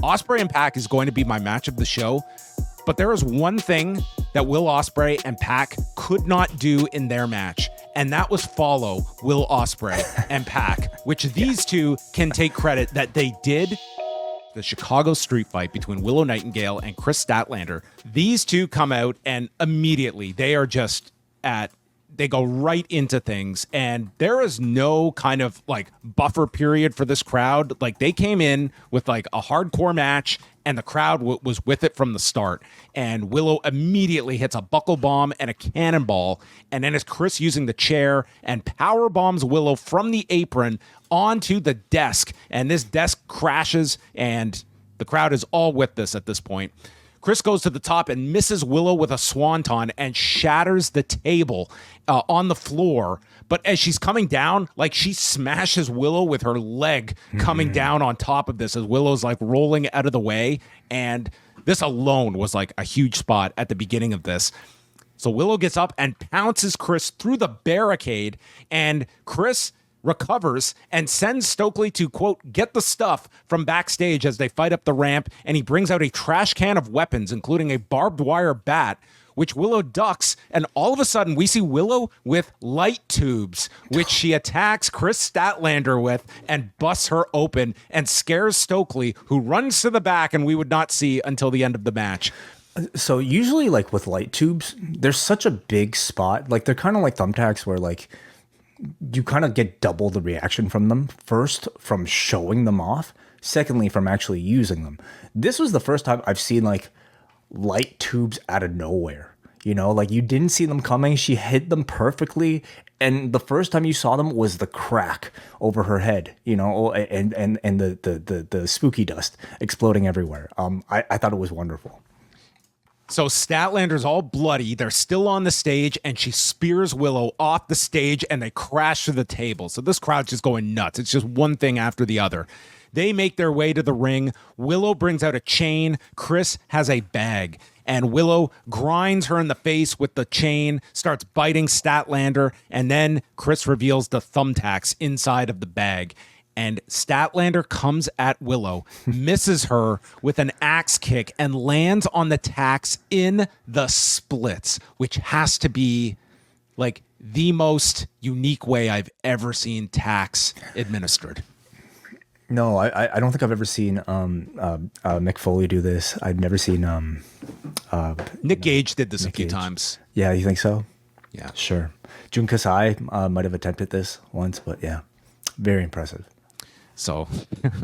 Ospreay and Pac is going to be my match of the show, but there is one thing that Will Ospreay and Pac could not do in their match, and that was follow Will Ospreay and Pac, which these two can take credit that they did. The Chicago street fight between Willow Nightingale and Chris Statlander. These two come out and immediately they are just they go right into things, and there is no kind of like buffer period for this crowd. Like they came in with like a hardcore match and the crowd was with it from the start, and Willow immediately hits a buckle bomb and a cannonball, and then it's Chris using the chair and power bombs Willow from the apron onto the desk, and this desk crashes, and the crowd is all with this at this point. Chris goes to the top and misses Willow with a swanton and shatters the table on the floor. But as she's coming down, like she smashes Willow with her leg coming down on top of this as Willow's like rolling out of the way. And this alone was like a huge spot at the beginning of this. So Willow gets up and pounces Chris through the barricade, and Chris recovers and sends Stokely to, quote, get the stuff from backstage as they fight up the ramp, and he brings out a trash can of weapons, including a barbed wire bat, which Willow ducks, and all of a sudden we see Willow with light tubes, which she attacks Chris Statlander with and busts her open and scares Stokely, who runs to the back and we would not see until the end of the match. So usually like with light tubes, there's such a big spot. Like they're kind of like thumbtacks where like you kind of get double the reaction from them. First, from showing them off. Secondly, from actually using them. This was the first time I've seen like light tubes out of nowhere. You know, like you didn't see them coming. She hit them perfectly. And the first time you saw them was the crack over her head, you know, and the spooky dust exploding everywhere. I thought it was wonderful. So Statlander's all bloody. They're still on the stage, and she spears Willow off the stage, and they crash through the table. So this crowd's just going nuts. It's just one thing after the other. They make their way to the ring. Willow brings out a chain. Chris has a bag, and Willow grinds her in the face with the chain, starts biting Statlander, and then Chris reveals the thumbtacks inside of the bag. And Statlander comes at Willow, misses her with an axe kick, and lands on the tacks in the splits, which has to be like the most unique way I've ever seen tacks administered. No, I don't think I've ever seen Mick Foley do this. I've never seen Nick Gage did this a few times. Yeah, you think so? Yeah, sure. Jun Kasai might have attempted this once, but yeah, very impressive. So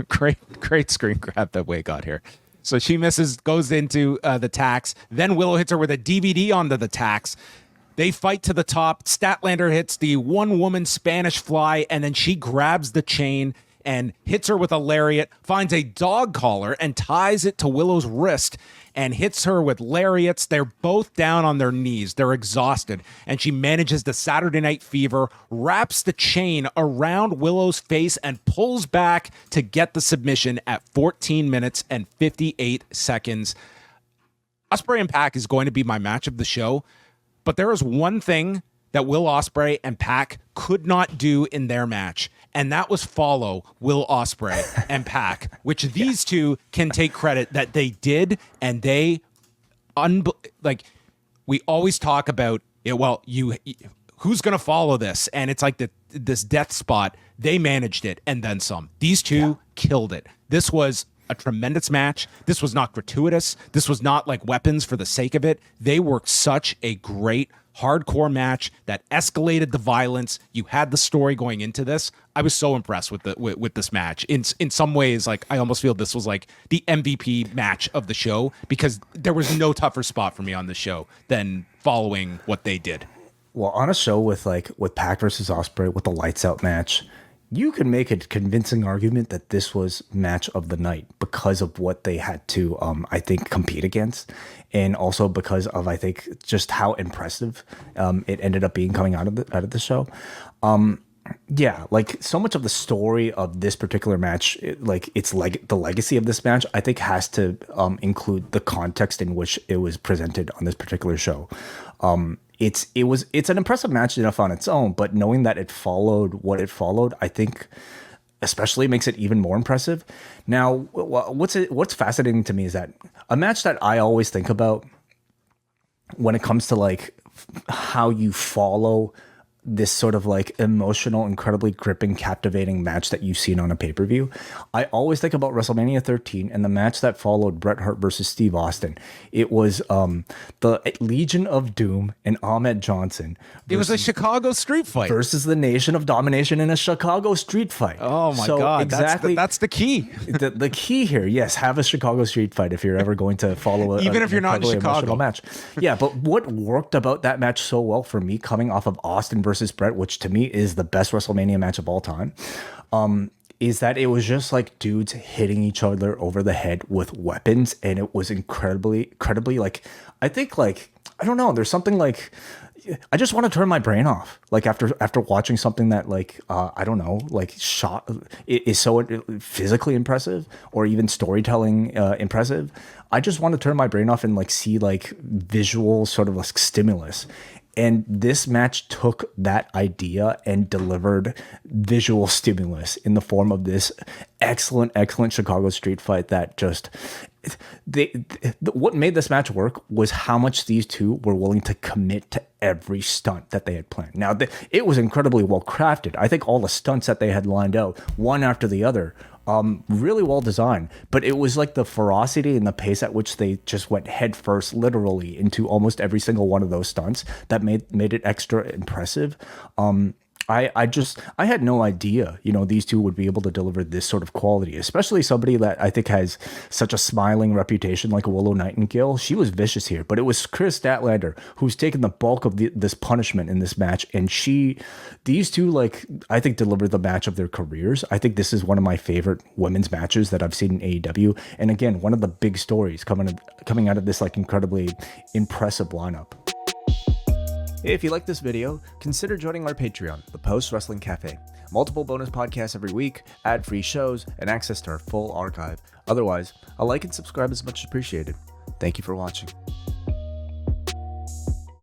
great screen grab that Way got here. So she misses, goes into the tacks. Then Willow hits her with a DVD onto the tacks. They fight to the top. Statlander hits the one-woman Spanish fly, and then she grabs the chain and hits her with a lariat, finds a dog collar and ties it to Willow's wrist and hits her with lariats. They're both down on their knees. They're exhausted. And she manages the Saturday Night Fever, wraps the chain around Willow's face and pulls back to get the submission at 14 minutes and 58 seconds. Ospreay and Pac is going to be my match of the show, but there is one thing that Will Ospreay and Pac could not do in their match, and that was follow Will Ospreay and Pac, which these two can take credit that they did, and they, like, we always talk about it. Well, who's going to follow this? And it's like this death spot. They managed it, and then some. These two killed it. This was a tremendous match. This was not gratuitous. This was not like weapons for the sake of it. They worked such a great hardcore match that escalated the violence. You had the story going into this. I was so impressed with this match. In some ways, like I almost feel this was like the MVP match of the show, because there was no tougher spot for me on the show than following what they did. Well, on a show with Pac versus Ospreay with the lights out match, you can make a convincing argument that this was match of the night because of what they had to, I think, compete against. And also because of, I think, just how impressive it ended up being coming out of the show. Yeah, like so much of the story of this particular match, it's like the legacy of this match, I think has to include the context in which it was presented on this particular show. It's an impressive match enough on its own, but knowing that it followed what it followed, I think especially makes it even more impressive. Now, what's fascinating to me is that a match that I always think about when it comes to like how you follow this sort of like emotional, incredibly gripping, captivating match that you've seen on a pay-per-view. I always think about WrestleMania 13 and the match that followed Bret Hart versus Steve Austin. It was the Legion of Doom and Ahmed Johnson. It was a Chicago street fight. Versus the Nation of Domination in a Chicago street fight. Oh my God. Exactly. That's the key. The key here, yes, have a Chicago street fight if you're ever going to follow even if you're not in Chicago match. Yeah, but what worked about that match so well for me, coming off of Austin versus Bret, which to me is the best WrestleMania match of all time, is that it was just like dudes hitting each other over the head with weapons, and it was incredibly like, I think like, I don't know, there's something like, I just want to turn my brain off. Like after watching something that like, I don't know, like is so physically impressive or even storytelling impressive. I just want to turn my brain off and like see like visual sort of like stimulus. And this match took that idea and delivered visual stimulus in the form of this excellent Chicago street fight that just... what made this match work was how much these two were willing to commit to every stunt that they had planned. Now, it was incredibly well crafted. I think all the stunts that they had lined out, one after the other, really well designed, but it was like the ferocity and the pace at which they just went head first, literally, into almost every single one of those stunts that made it extra impressive. I had no idea, these two would be able to deliver this sort of quality, especially somebody that I think has such a smiling reputation like Willow Nightingale. She was vicious here, but it was Chris Statlander who's taken the bulk of this punishment in this match. And these two, like, I think delivered the match of their careers. I think this is one of my favorite women's matches that I've seen in AEW. And again, one of the big stories coming out of this like incredibly impressive lineup. If you like this video, consider joining our Patreon, the Post Wrestling Cafe. Multiple bonus podcasts every week, ad-free shows, and access to our full archive. Otherwise, a like and subscribe is much appreciated. Thank you for watching.